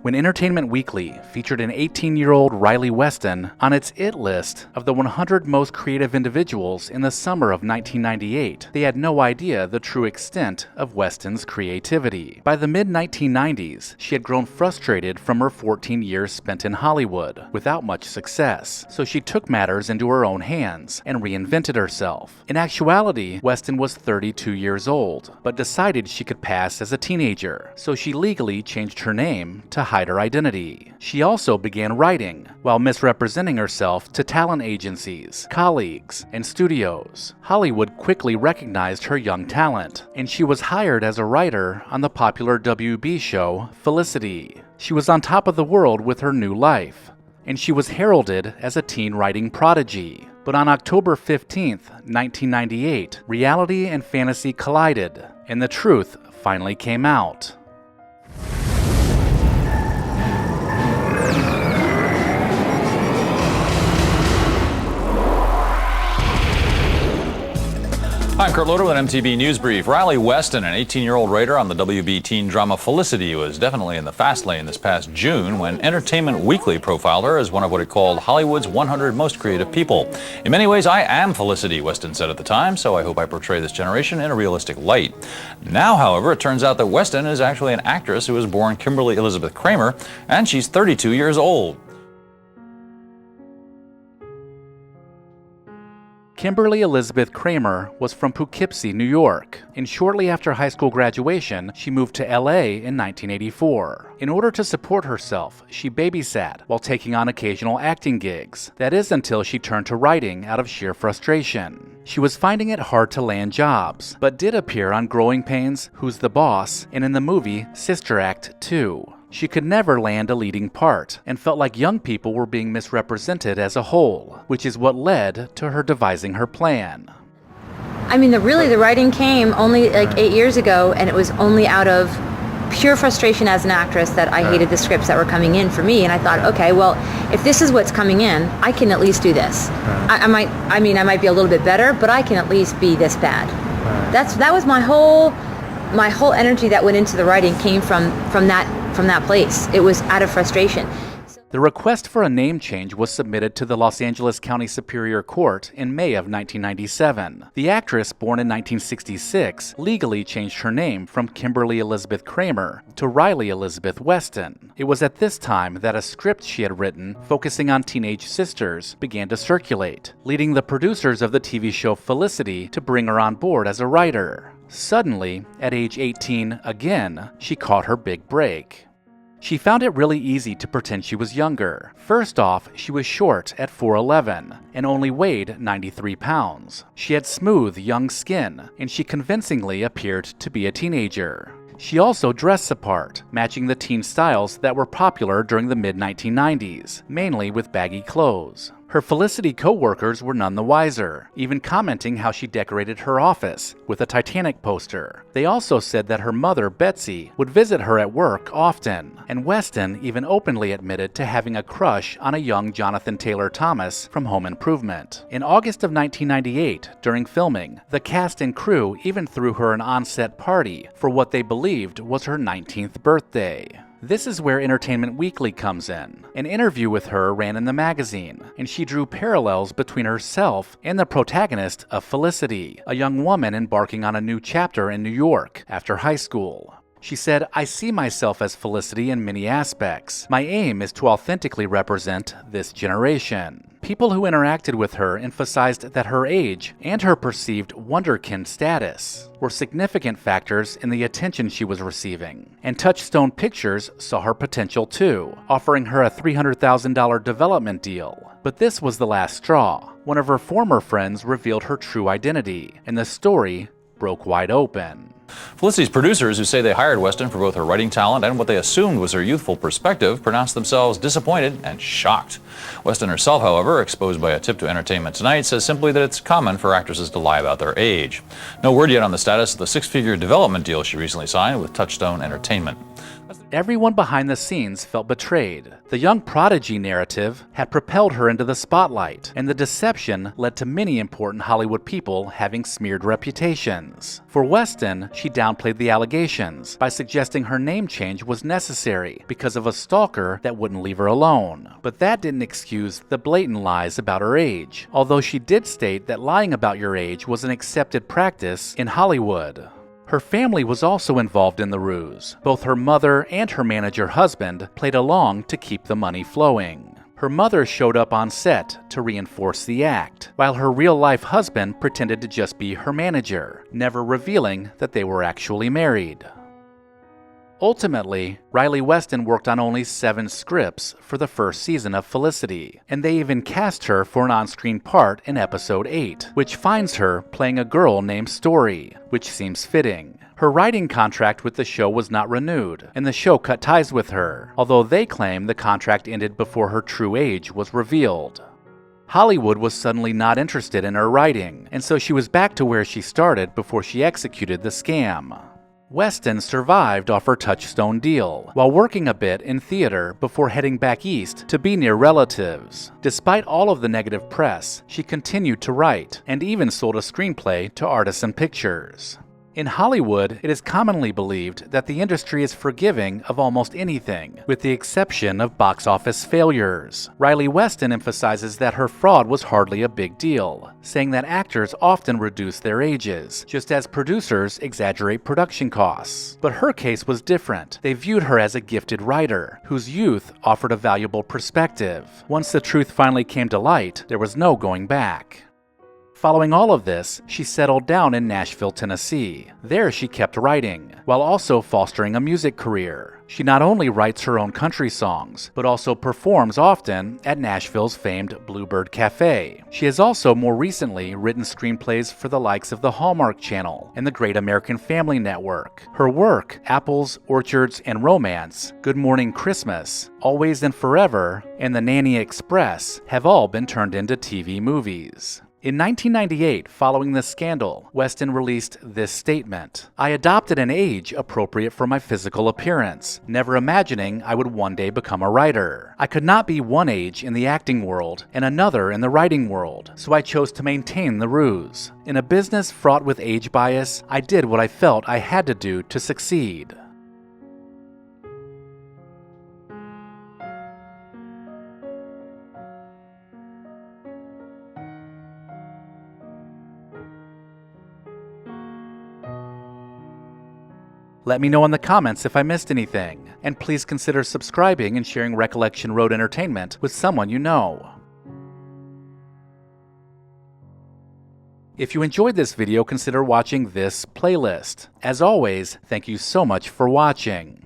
When Entertainment Weekly featured an 18-year-old Riley Weston on its IT list of the 100 most creative individuals in the summer of 1998, they had no idea the true extent of Weston's creativity. By the mid-1990s, she had grown frustrated from her 14 years spent in Hollywood without much success, so she took matters into her own hands and reinvented herself. In actuality, Weston was 32 years old, but decided she could pass as a teenager, so she legally changed her name to hide her identity. She also began writing, while misrepresenting herself to talent agencies, colleagues, and studios. Hollywood quickly recognized her young talent, and she was hired as a writer on the popular WB show Felicity. She was on top of the world with her new life, and she was heralded as a teen writing prodigy. But on October 15th, 1998, reality and fantasy collided, and the truth finally came out. Hi, I'm Kurt Loder with an MTV News Brief. Riley Weston, an 18-year-old writer on the WB teen drama Felicity, was definitely in the fast lane this past June when Entertainment Weekly profiled her as one of what it called Hollywood's 100 most creative people. In many ways, I am Felicity, Weston said at the time, so I hope I portray this generation in a realistic light. Now, however, it turns out that Weston is actually an actress who was born Kimberly Elizabeth Kramer, and she's 32 years old. Kimberly Elizabeth Kramer was from Poughkeepsie, New York, and shortly after high school graduation, she moved to LA in 1984. In order to support herself, she babysat while taking on occasional acting gigs. That is until she turned to writing out of sheer frustration. She was finding it hard to land jobs, but did appear on Growing Pains, Who's the Boss, and in the movie Sister Act 2. She could never land a leading part and felt like young people were being misrepresented as a whole, which is what led to her devising her plan. I mean, the writing came only like 8 years ago, and it was only out of pure frustration as an actress that I hated the scripts that were coming in for me, and I thought, okay, well, if this is what's coming in, I can at least do this. I might be a little bit better, but I can at least be this bad. That was my whole energy that went into the writing came from that place. It was out of frustration. The request for a name change was submitted to the Los Angeles County Superior Court in May of 1997. The actress, born in 1966, legally changed her name from Kimberly Elizabeth Kramer to Riley Elizabeth Weston. It was at this time that a script she had written, focusing on teenage sisters, began to circulate, leading the producers of the TV show Felicity to bring her on board as a writer. Suddenly, at age 18 again, she caught her big break. She found it really easy to pretend she was younger. First off, she was short at 4'11" and only weighed 93 pounds. She had smooth, young skin, and she convincingly appeared to be a teenager. She also dressed the part, matching the teen styles that were popular during the mid-1990s, mainly with baggy clothes. Her Felicity co-workers were none the wiser, even commenting how she decorated her office with a Titanic poster. They also said that her mother, Betsy, would visit her at work often, and Weston even openly admitted to having a crush on a young Jonathan Taylor Thomas from Home Improvement. In August of 1998, during filming, the cast and crew even threw her an on-set party for what they believed was her 19th birthday. This is where Entertainment Weekly comes in. An interview with her ran in the magazine, and she drew parallels between herself and the protagonist of Felicity, a young woman embarking on a new chapter in New York after high school. She said, "I see myself as Felicity in many aspects. My aim is to authentically represent this generation." People who interacted with her emphasized that her age and her perceived wonderkind status were significant factors in the attention she was receiving. And Touchstone Pictures saw her potential too, offering her a $300,000 development deal. But this was the last straw. One of her former friends revealed her true identity, and the story broke wide open. Felicity's producers, who say they hired Weston for both her writing talent and what they assumed was her youthful perspective, pronounced themselves disappointed and shocked. Weston herself, however, exposed by a tip to Entertainment Tonight, says simply that it's common for actresses to lie about their age. No word yet on the status of the six-figure development deal she recently signed with Touchstone Entertainment. Everyone behind the scenes felt betrayed. The young prodigy narrative had propelled her into the spotlight, and the deception led to many important Hollywood people having smeared reputations. For Weston, she downplayed the allegations by suggesting her name change was necessary because of a stalker that wouldn't leave her alone. But that didn't excuse the blatant lies about her age, although she did state that lying about your age was an accepted practice in Hollywood. Her family was also involved in the ruse. Both her mother and her manager husband played along to keep the money flowing. Her mother showed up on set to reinforce the act, while her real-life husband pretended to just be her manager, never revealing that they were actually married. Ultimately, Riley Weston worked on only 7 scripts for the first season of Felicity, and they even cast her for an on-screen part in episode 8, which finds her playing a girl named Story, which seems fitting. Her writing contract with the show was not renewed, and the show cut ties with her, although they claim the contract ended before her true age was revealed. Hollywood was suddenly not interested in her writing, and so she was back to where she started before she executed the scam. Weston survived off her Touchstone deal, while working a bit in theater before heading back east to be near relatives. Despite all of the negative press, she continued to write, and even sold a screenplay to Artisan Pictures. In Hollywood, it is commonly believed that the industry is forgiving of almost anything, with the exception of box office failures. Riley Weston emphasizes that her fraud was hardly a big deal, saying that actors often reduce their ages, just as producers exaggerate production costs. But her case was different. They viewed her as a gifted writer, whose youth offered a valuable perspective. Once the truth finally came to light, there was no going back. Following all of this, she settled down in Nashville, Tennessee. There she kept writing, while also fostering a music career. She not only writes her own country songs, but also performs often at Nashville's famed Bluebird Cafe. She has also more recently written screenplays for the likes of the Hallmark Channel and the Great American Family Network. Her work, Apples, Orchards, and Romance, Good Morning Christmas, Always and Forever, and The Nanny Express have all been turned into TV movies. In 1998, following this scandal, Weston released this statement: "I adopted an age appropriate for my physical appearance, never imagining I would one day become a writer. I could not be one age in the acting world and another in the writing world, so I chose to maintain the ruse. In a business fraught with age bias, I did what I felt I had to do to succeed." Let me know in the comments if I missed anything, and please consider subscribing and sharing Recollection Road Entertainment with someone you know. If you enjoyed this video, consider watching this playlist. As always, thank you so much for watching.